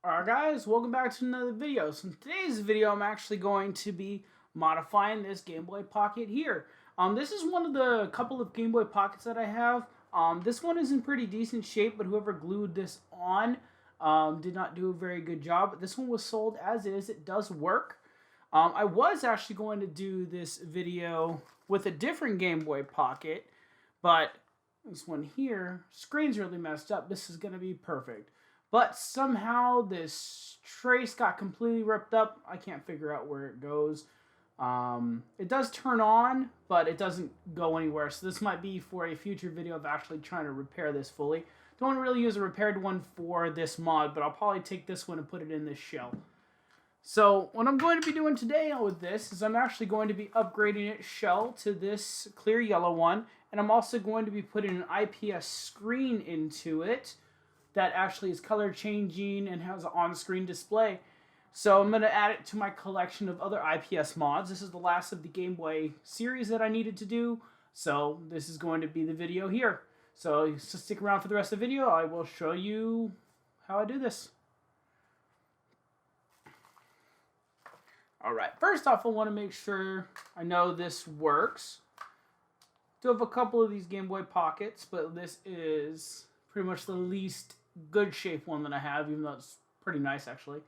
Alright guys, welcome back to another video. So in today's video I'm actually going to be modifying this Game Boy Pocket here. This is one of the couple of Game Boy Pockets that I have. This one is in pretty decent shape, but whoever glued this on did not do a very good job. But this one was sold as is. It does work. I was actually going to do this video with a different Game Boy Pocket, but this one here, screen's really messed up. This is going to be perfect. But somehow this trace got completely ripped up. I can't figure out where it goes. It does turn on, but it doesn't go anywhere. So this might be for a future video of actually trying to repair this fully. Don't really use a repaired one for this mod, but I'll probably take this one and put it in this shell. So what I'm going to be doing today with this is I'm actually going to be upgrading its shell to this clear yellow one. And I'm also going to be putting an IPS screen into it that actually is color changing and has an on-screen display. So I'm going to add it to my collection of other IPS mods. This is the last of the Game Boy series that I needed to do. So this is going to be the video here. So stick around for the rest of the video. I will show you how I do this. Alright, first off I want to make sure I know this works. I do have a couple of these Game Boy Pockets, but this is pretty much the least good shape one that I have, even though it's pretty nice actually.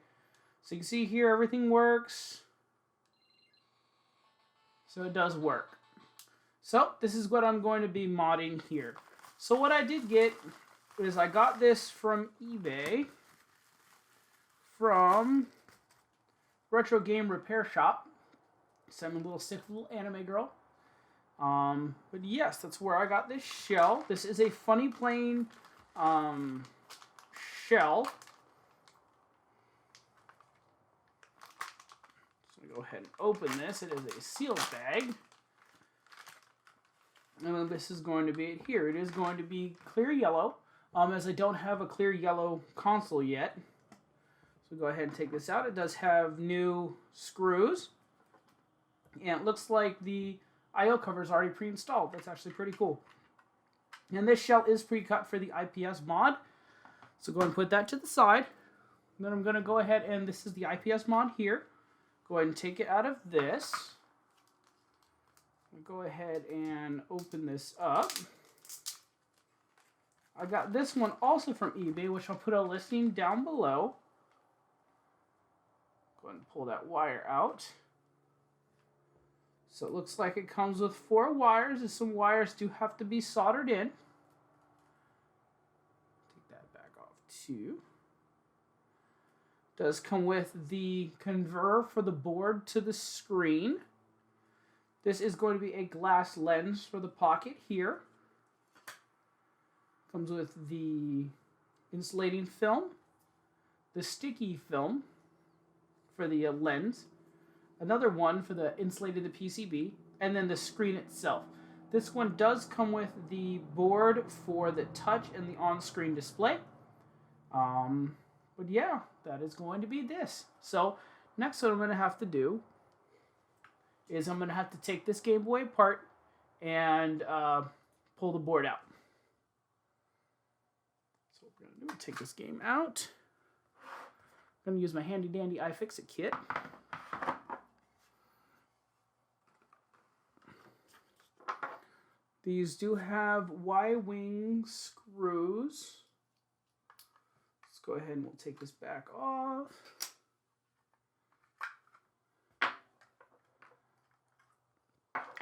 So you can see here everything works. So it does work. So this is what I'm going to be modding here. So what I did get is I got this from eBay from Retro Game Repair Shop. So I'm a little sick little anime girl. But yes, that's where I got this shell. This is a funny plain shell. So go ahead and open this. It is a sealed bag. And then this is going to be it here. It is going to be clear yellow, as I don't have a clear yellow console yet. So go ahead and take this out. It does have new screws. And it looks like the I/O cover is already pre-installed. That's actually pretty cool. And this shell is pre-cut for the IPS mod. So go ahead and put that to the side. And then I'm going to go ahead and this is the IPS mod here. Go ahead and take it out of this. Go ahead and open this up. I got this one also from eBay, which I'll put a listing down below. Go ahead and pull that wire out. So it looks like it comes with 4 wires, and some wires do have to be soldered in. Take that back off too. Does come with the converter for the board to the screen. This is going to be a glass lens for the pocket here. Comes with the insulating film, the sticky film for the lens, another one for the insulated the PCB, and then the screen itself. This one does come with the board for the touch and the on-screen display. But yeah, that is going to be this. So next what I'm going to have to do is I'm going to have to take this Game Boy apart and pull the board out. So what we're going to do is take this game out. I'm going to use my handy dandy iFixit kit. These do have Y-wing screws. Let's go ahead and we'll take this back off.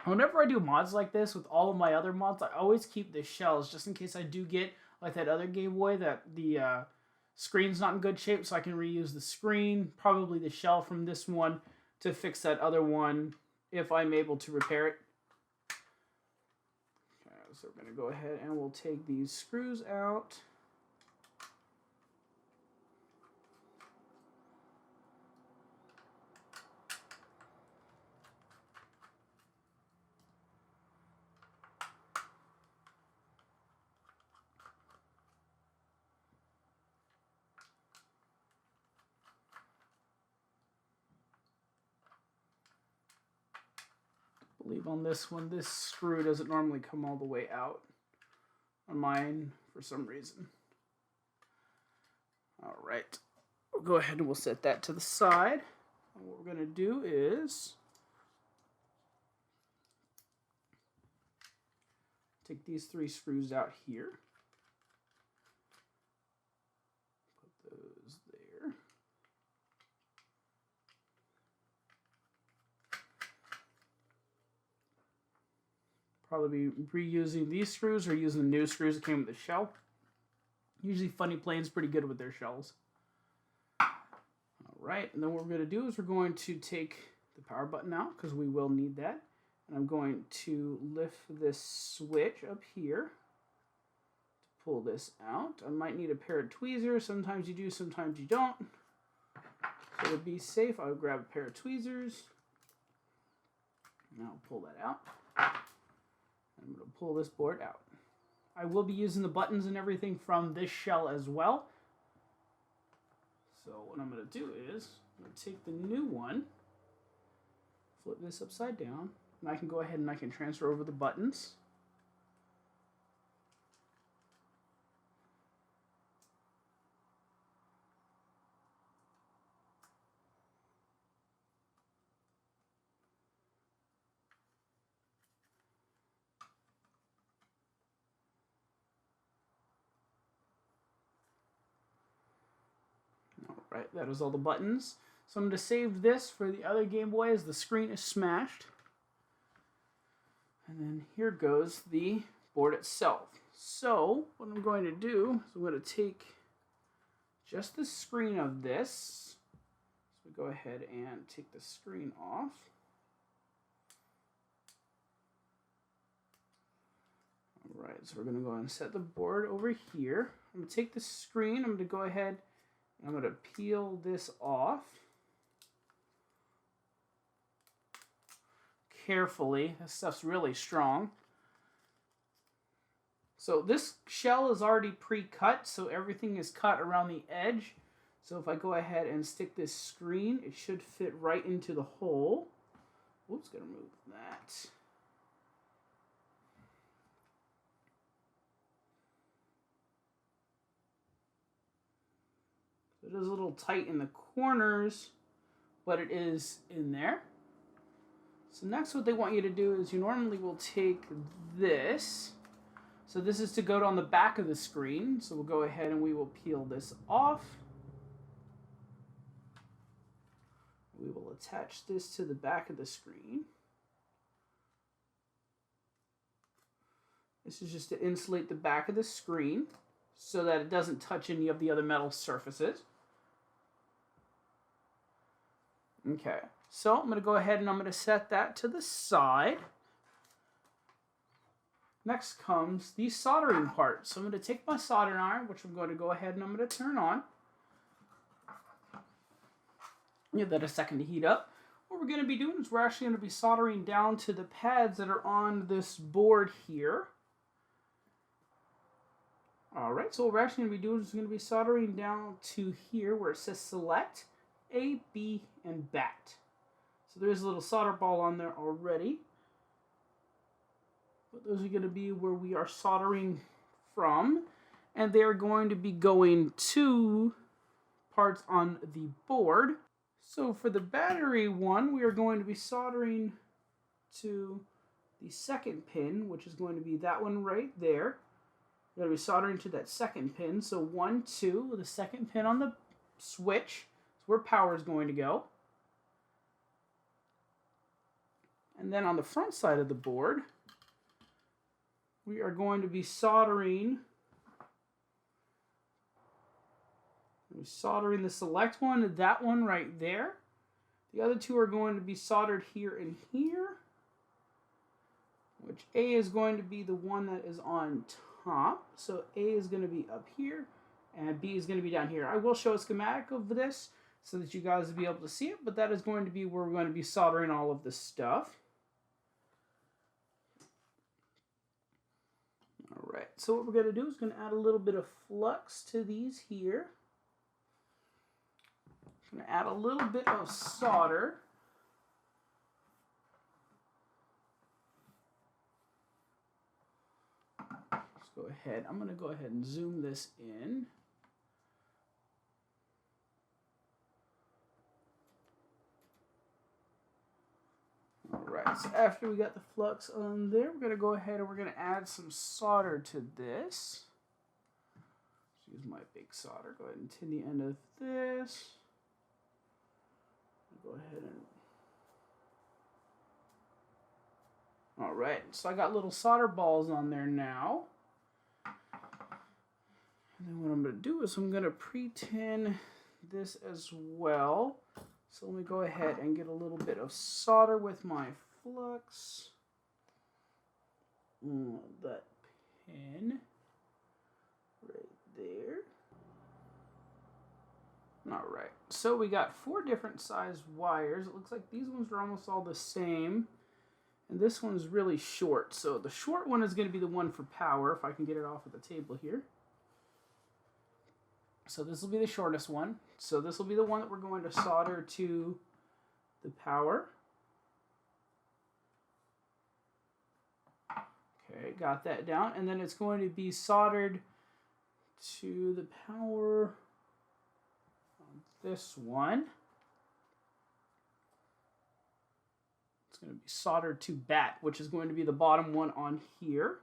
Whenever I do mods like this with all of my other mods, I always keep the shells just in case I do get like that other Game Boy that the screen's not in good shape, so I can reuse the screen, probably the shell from this one to fix that other one if I'm able to repair it. Okay, so we're going to go ahead and we'll take these screws out. I believe on this one, this screw doesn't normally come all the way out. On mine, for some reason. Alright. we'll go ahead and we'll set that to the side. And what we're going to do is take these 3 screws out here. Put those there. Probably be reusing these screws or using the new screws that came with the shell. Usually Funny Plane's pretty good with their shells. Alright, and then what we're going to do is we're going to take the power button out because we will need that. And I'm going to lift this switch up here to pull this out. I might need a pair of tweezers. Sometimes you do, sometimes you don't. So to be safe, I'll grab a pair of tweezers. And I'll pull that out. I'm going to pull this board out. I will be using the buttons and everything from this shell as well. So what I'm going to do is I'm going to take the new one, flip this upside down, and I can go ahead and I can transfer over the buttons. Right, that is all the buttons. So I'm going to save this for the other Game Boy as the screen is smashed. And then here goes the board itself. So what I'm going to do is I'm going to take just the screen of this. So we go ahead and take the screen off. Alright, so we're going to go ahead and set the board over here. I'm going to take the screen, I'm going to go ahead and I'm going to peel this off carefully. This stuff's really strong. So this shell is already pre-cut, so everything is cut around the edge. So if I go ahead and stick this screen, it should fit right into the hole. Oops, gonna move that. It is a little tight in the corners, but it is in there. So next what they want you to do is you normally will take this. So this is to go on the back of the screen. So we'll go ahead and we will peel this off. We will attach this to the back of the screen. This is just to insulate the back of the screen so that it doesn't touch any of the other metal surfaces. Okay, so I'm going to go ahead and I'm going to set that to the side. Next comes the soldering part. So I'm going to take my soldering iron, which I'm going to go ahead and I'm going to turn on. Give that a second to heat up. What we're going to be doing is we're actually going to be soldering down to the pads that are on this board here. Alright, so what we're actually going to be doing is we're going to be soldering down to here where it says select A, B, and BAT. So there's a little solder ball on there already. But those are going to be where we are soldering from. And they're going to be going to parts on the board. So for the battery one, we are going to be soldering to the second pin, which is going to be that one right there. We're going to be soldering to that second pin. So 1, 2, with the second pin on the switch. That's where power is going to go. And then on the front side of the board, we are going to be soldering the select one, that one right there. The other two are going to be soldered here and here, which A is going to be the one that is on top. So A is going to be up here, and B is going to be down here. I will show a schematic of this so that you guys will be able to see it, but that is going to be where we're going to be soldering all of this stuff. Alright, so what we're going to do is going to add a little bit of flux to these here. I'm going to add a little bit of solder. Let's go ahead. I'm going to go ahead and zoom this in. So after we got the flux on there, we're going to go ahead and we're going to add some solder to this. Let's use my big solder. Go ahead and tin the end of this. Go ahead and... Alright, so I got little solder balls on there now. And then what I'm going to do is I'm going to pre-tin this as well. So let me go ahead and get a little bit of solder with my flux. That pin right there. Alright, so we got 4 different size wires. It looks like these ones are almost all the same. And this one's really short. So the short one is going to be the one for power, if I can get it off of the table here. So this will be the shortest one. So this will be the one that we're going to solder to the power. Okay, got that down. And then it's going to be soldered to the power on this one. It's going to be soldered to bat, which is going to be the bottom one on here.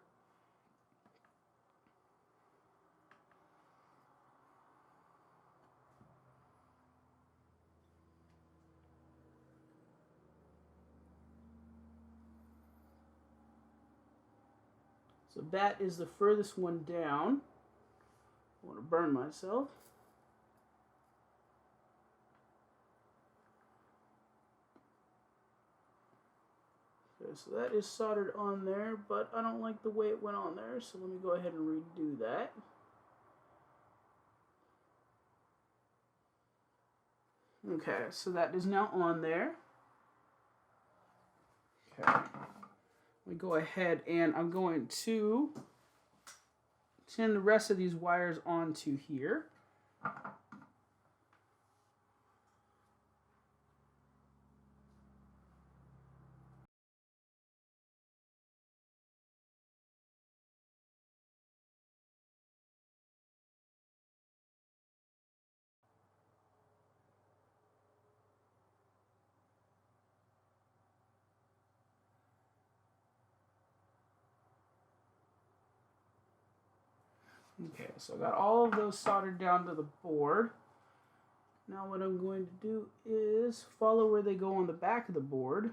So bat is the furthest one down. I want to burn myself. Okay, so that is soldered on there, but I don't like the way it went on there, so let me go ahead and redo that. Okay, so that is now on there. Okay. Let me go ahead and I'm going to tin the rest of these wires onto here. Okay, so I got all of those soldered down to the board. Now what I'm going to do is follow where they go on the back of the board.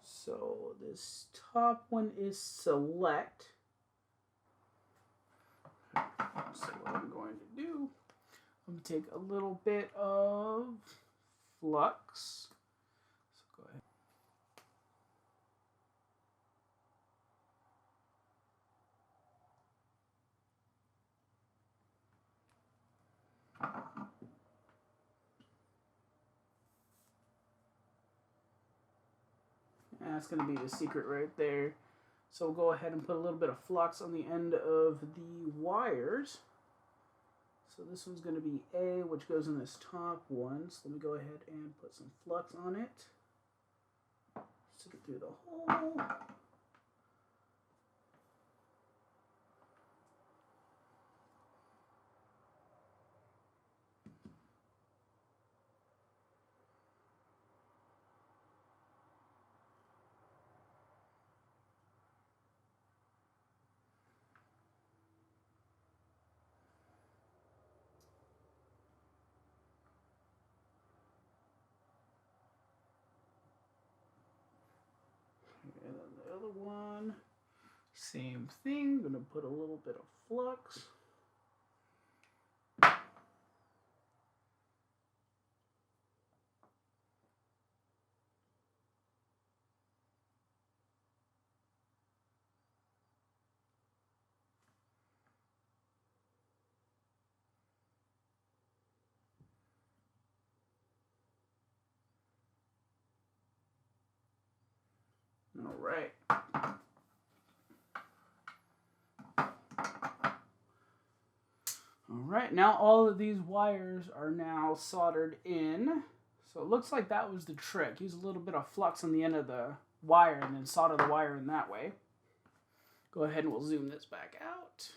So this top one is select. So what I'm going to do, I'm going to take a little bit of flux. So go ahead. And that's going to be the secret right there. So we'll go ahead and put a little bit of flux on the end of the wires. So this one's going to be A, which goes in this top one. So let me go ahead and put some flux on it. Stick it through the hole. And then the other one, same thing. Gonna put a little bit of flux. All right. Alright, now all of these wires are now soldered in. So it looks like that was the trick. Use a little bit of flux on the end of the wire and then solder the wire in that way. Go ahead and we'll zoom this back out.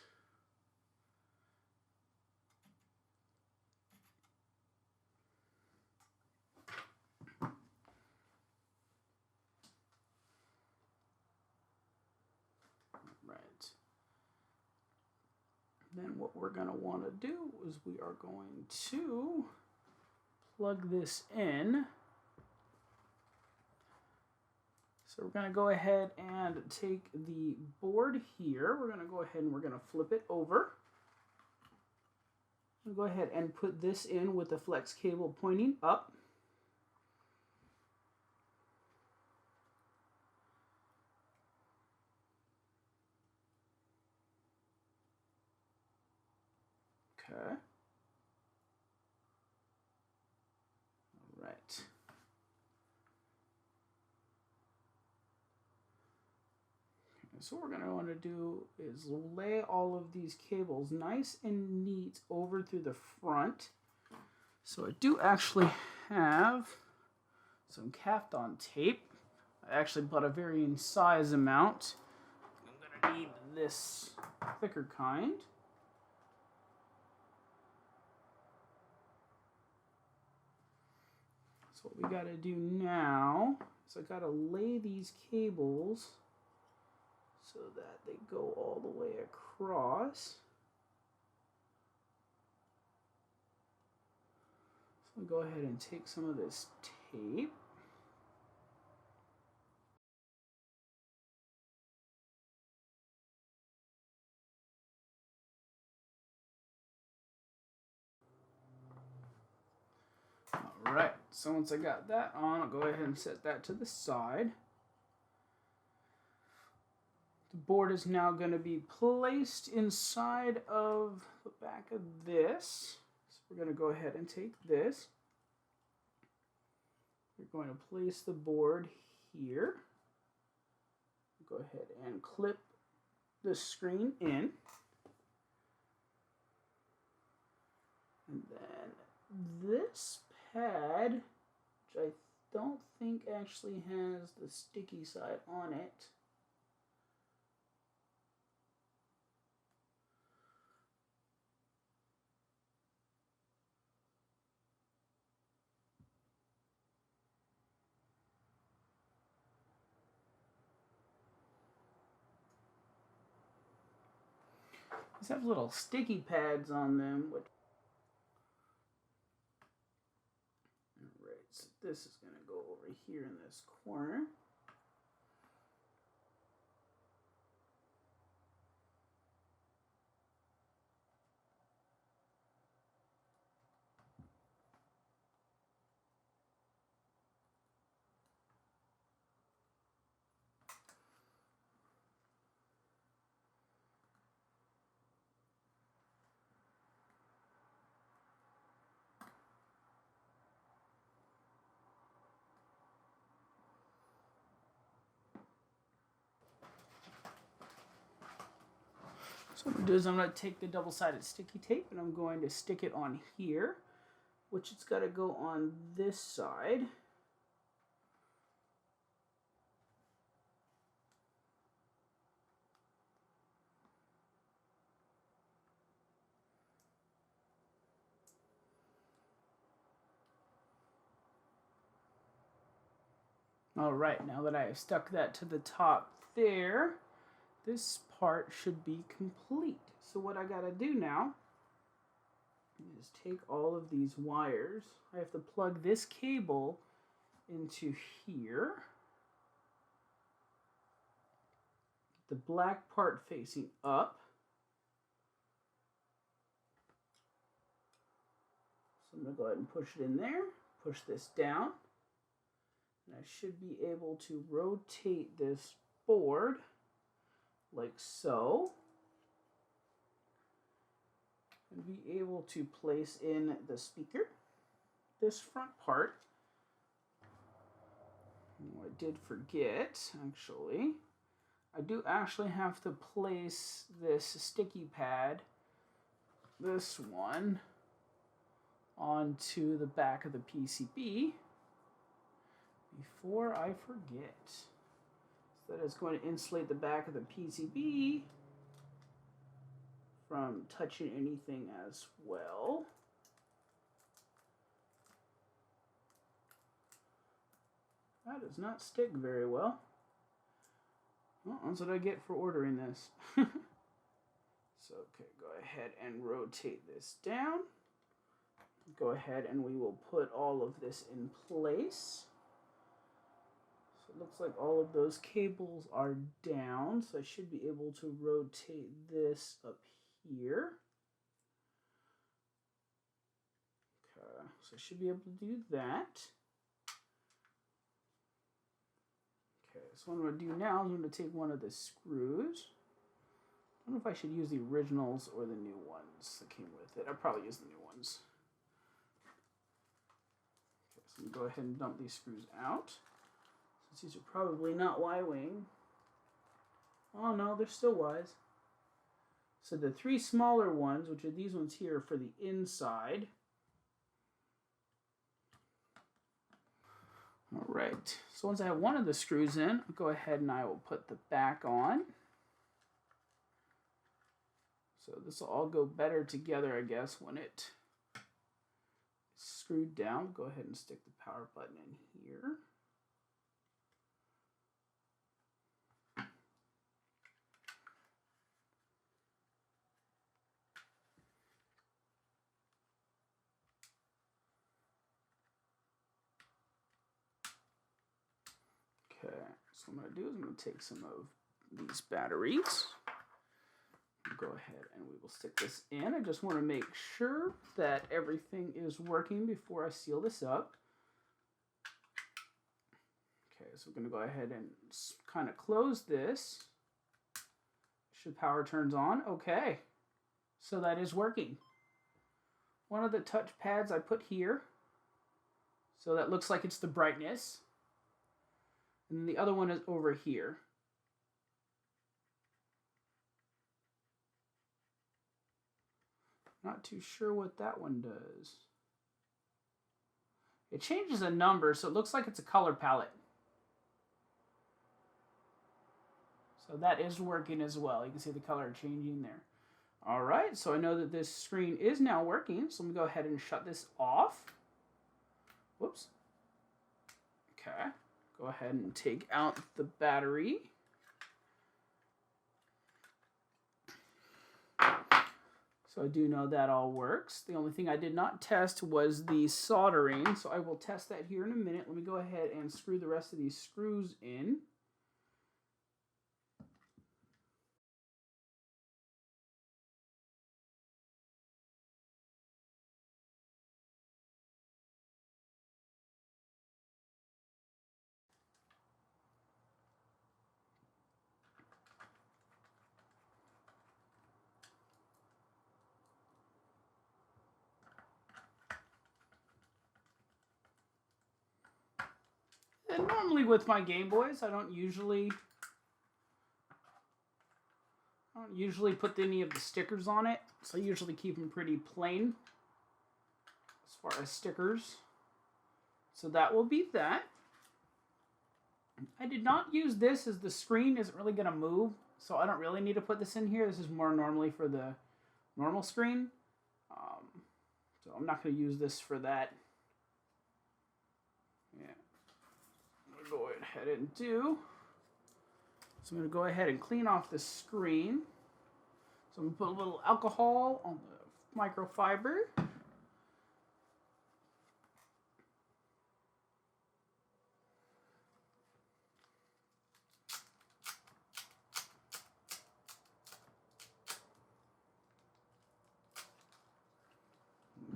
then what we're going to want to do is we are going to plug this in. So we're going to go ahead and take the board here. We're going to go ahead and we're going to flip it over. We'll go ahead and put this in with the flex cable pointing up. Okay. All right. So what we're going to want to do is lay all of these cables nice and neat over through the front. So I do actually have some Kapton tape. I actually bought a varying size amount. I'm going to need this thicker kind. So what we got to do now is I got to lay these cables so that they go all the way across. So I'll go ahead and take some of this tape. Alright, so once I got that on, I'll go ahead and set that to the side. The board is now going to be placed inside of the back of this. So we're going to go ahead and take this. We're going to place the board here. Go ahead and clip the screen in. And then this pad, which I don't think actually has the sticky side on it. These have little sticky pads on them. Alright, so this is going to go over here in this corner. So what I'm going to do is I'm going to take the double-sided sticky tape and I'm going to stick it on here, which it's got to go on this side. Alright, now that I have stuck that to the top there, this part should be complete. So what I gotta do now is take all of these wires. I have to plug this cable into here. The black part facing up. So I'm gonna go ahead and push it in there, push this down. And I should be able to rotate this board like so, and be able to place in the speaker, this front part. Oh, I did forget, actually. I do actually have to place this sticky pad, this one, onto the back of the PCB before I forget. So that is going to insulate the back of the PCB from touching anything as well. That does not stick very well. Well, that's what I get for ordering this. So, okay, go ahead and rotate this down. Go ahead and we will put all of this in place. So it looks like all of those cables are down, so I should be able to rotate this up here. Okay, so I should be able to do that. Okay, so what I'm going to do now is I'm going to take one of the screws. I don't know if I should use the originals or the new ones that came with it. I'll probably use the new ones. Okay, so I'm going to go ahead and dump these screws out. Since these are probably not Y-wing. Oh no, they're still Ys. So the three smaller ones, which are these ones here, for the inside. All right, so once I have one of the screws in, I'll go ahead and I will put the back on. So this will all go better together, I guess, when it is screwed down. Go ahead and stick the power button in here. Okay, so what I'm going to do is I'm going to take some of these batteries. Go ahead and we will stick this in. I just want to make sure that everything is working before I seal this up. Okay, so we're going to go ahead and kind of close this. Should power turns on. Okay, so that is working. One of the touch pads I put here. So that looks like it's the brightness. And then the other one is over here. Not too sure what that one does. It changes a number, so it looks like it's a color palette. So that is working as well. You can see the color changing there. All right, so I know that this screen is now working. So let me go ahead and shut this off. Whoops. Okay, go ahead and take out the battery. So I do know that all works. The only thing I did not test was the soldering, so I will test that here in a minute. Let me go ahead and screw the rest of these screws in. And normally with my Game Boys, I don't usually put any of the stickers on it. So I usually keep them pretty plain as far as stickers. So that will be that. I did not use this as the screen isn't really going to move. So I don't really need to put this in here. This is more normally for the normal screen. So I'm not going to use this for that. Yeah. I'm going to go ahead and do. So I'm going to go ahead and clean off the screen. So I'm going to put a little alcohol on the microfiber.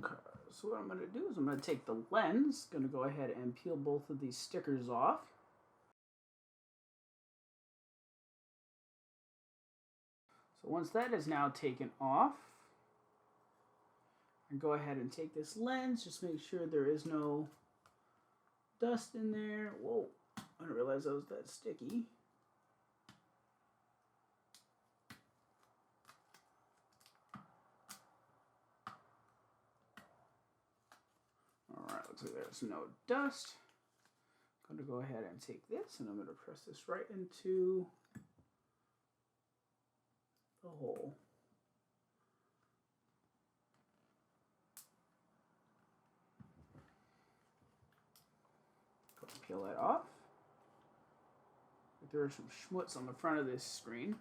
Okay, so what I'm going to do is I'm going to take the lens, going to go ahead and peel both of these stickers off. So once that is now taken off, I go ahead and take this lens, just make sure there is no dust in there. Whoa, I didn't realize that was that sticky. Alright, looks like there's no dust. I'm going to go ahead and take this and I'm going to press this right into the hole. Go and peel that off. There are some schmutz on the front of this screen.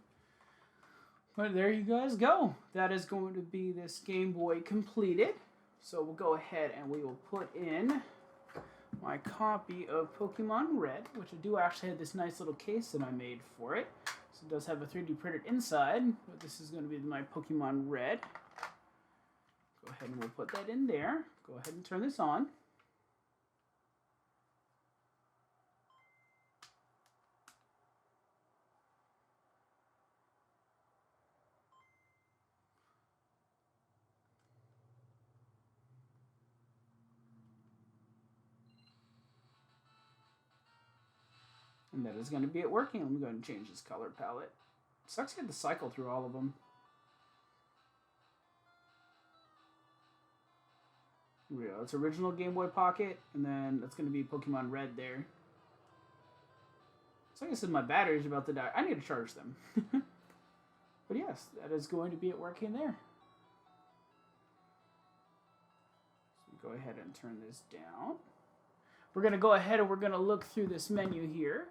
But there you guys go. That is going to be this Game Boy completed. So we'll go ahead and we will put in my copy of Pokemon Red, which I do actually have this nice little case that I made for it. So it does have a 3D printed inside, but this is going to be my Pokemon Red. Go ahead and we'll put that in there. Go ahead and turn this on. And that is going to be it working. Let me go ahead and change this color palette. It sucks to have to cycle through all of them. Here we go. It's original Game Boy Pocket, and then that's going to be Pokemon Red there. So like I said, my battery's about to die. I need to charge them. But yes, that is going to be it working there. So go ahead and turn this down. We're going to go ahead and we're going to look through this menu here.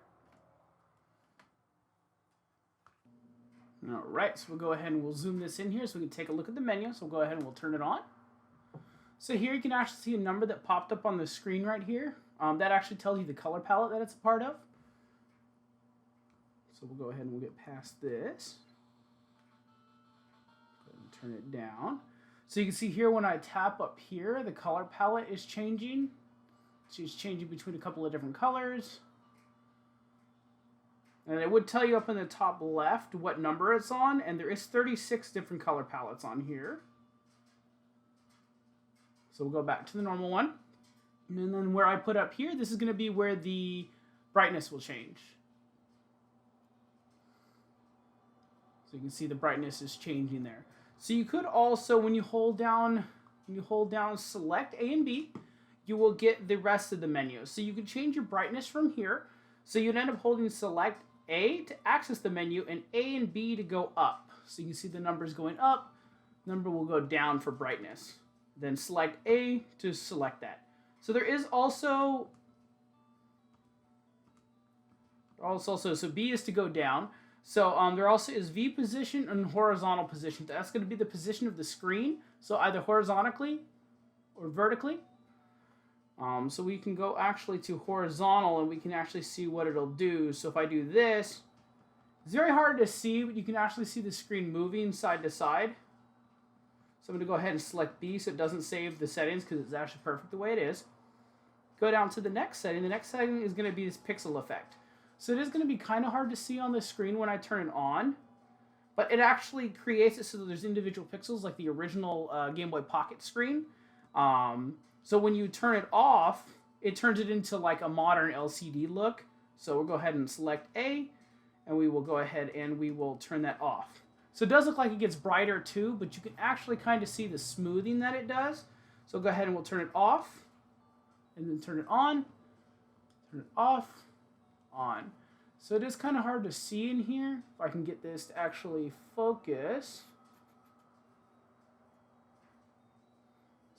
Alright, so we'll go ahead and we'll zoom this in here so we can take a look at the menu. So we'll go ahead and we'll turn it on. So here you can actually see a number that popped up on the screen right here. That actually tells you the color palette that it's a part of. So we'll go ahead and we'll get past this. Go ahead and turn it down. So you can see here when I tap up here, the color palette is changing. So it's changing between a couple of different colors. And it would tell you up in the top left what number it's on, and there is 36 different color palettes on here. So we'll go back to the normal one. And then where I put up here, this is going to be where the brightness will change. So you can see the brightness is changing there. So you could also, when you hold down select A and B, you will get the rest of the menu. So you can change your brightness from here. So you'd end up holding select A to access the menu and A and B to go up. So you can see the numbers going up, number will go down for brightness. Then select A to select that. So there is also, so B is to go down. So there also is V position and horizontal position. That's going to be the position of the screen. So either horizontally or vertically. So we can go actually to horizontal and we can actually see what it'll do. So if I do this, it's very hard to see, but you can actually see the screen moving side to side. So I'm going to go ahead and select B so it doesn't save the settings because it's actually perfect the way it is. Go down to the next setting. The next setting is going to be this pixel effect. So it is going to be kind of hard to see on the screen when I turn it on, but it actually creates it so that there's individual pixels like the original Game Boy Pocket screen. So when you turn it off, it turns it into like a modern LCD look. So we'll go ahead and select A, and we will go ahead and we will turn that off. So it does look like it gets brighter too, but you can actually kind of see the smoothing that it does. So go ahead and we'll turn it off, and then turn it on, turn it off, on. So it is kind of hard to see in here. If I can get this to actually focus.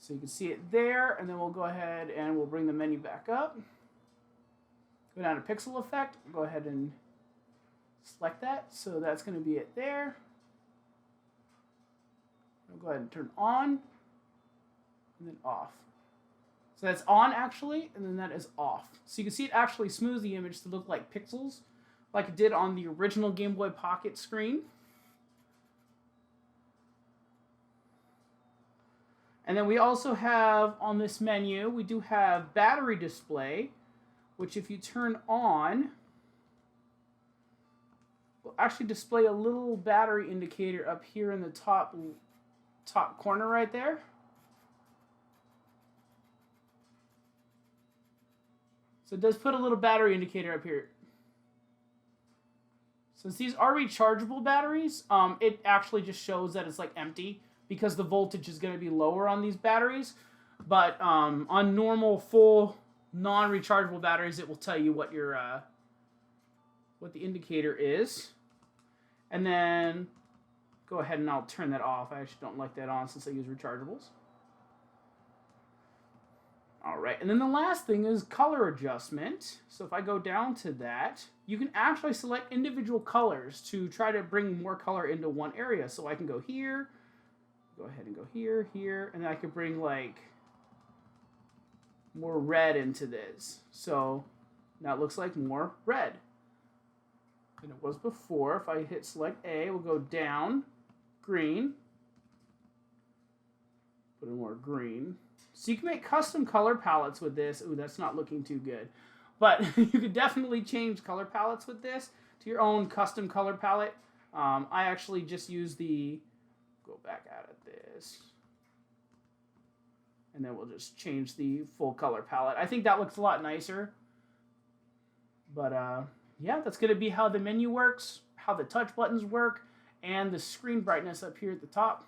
So you can see it there, and then we'll go ahead and we'll bring the menu back up. Go down to pixel effect, go ahead and select that. So that's going to be it there. We'll go ahead and turn on, and then off. So that's on actually, and then that is off. So you can see it actually smooths the image to look like pixels, like it did on the original Game Boy Pocket screen. And then we also have on this menu, we do have battery display, which if you turn on, will actually display a little battery indicator up here in the top corner right there. So it does put a little battery indicator up here. Since these are rechargeable batteries, it actually just shows that it's like empty because the voltage is going to be lower on these batteries. But on normal, full, non-rechargeable batteries, it will tell you what your what the indicator is. And then go ahead and I'll turn that off. I actually don't like that on since I use rechargeables. All right, and then the last thing is color adjustment. So if I go down to that, you can actually select individual colors to try to bring more color into one area. So I can go here, go ahead and go here, here, and then I could bring like more red into this. So now it looks like more red than it was before. If I hit select A, we'll go down, green, put in more green. So you can make custom color palettes with this. Ooh, that's not looking too good. But you could definitely change color palettes with this to your own custom color palette. I actually just use the, go back out of this. And then we'll just change the full color palette. I think that looks a lot nicer. But yeah, that's going to be how the menu works, how the touch buttons work, and the screen brightness up here at the top.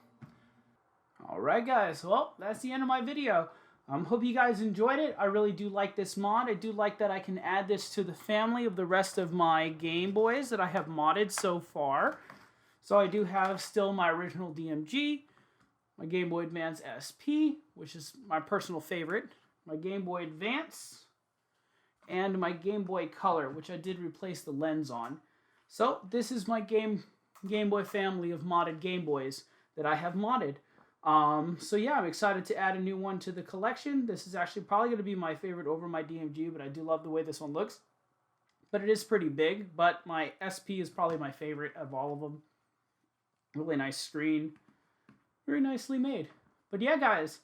Alright guys, well, that's the end of my video. Hope you guys enjoyed it. I really do like this mod. I do like that I can add this to the family of the rest of my Game Boys that I have modded so far. So I do have still my original DMG, my Game Boy Advance SP, which is my personal favorite, my Game Boy Advance, and my Game Boy Color, which I did replace the lens on. So this is my Game Boy family of modded Game Boys that I have modded. So yeah, I'm excited to add a new one to the collection. This is actually probably going to be my favorite over my DMG, but I do love the way this one looks. But it is pretty big, but my SP is probably my favorite of all of them. Really nice screen. Very nicely made. But yeah, guys,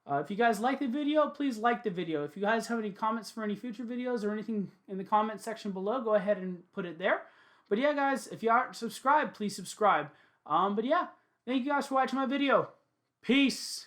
if you guys like the video, please like the video. If you guys have any comments for any future videos or anything in the comment section below, go ahead and put it there. But yeah, guys, if you aren't subscribed, please subscribe. But yeah, thank you guys for watching my video. Peace.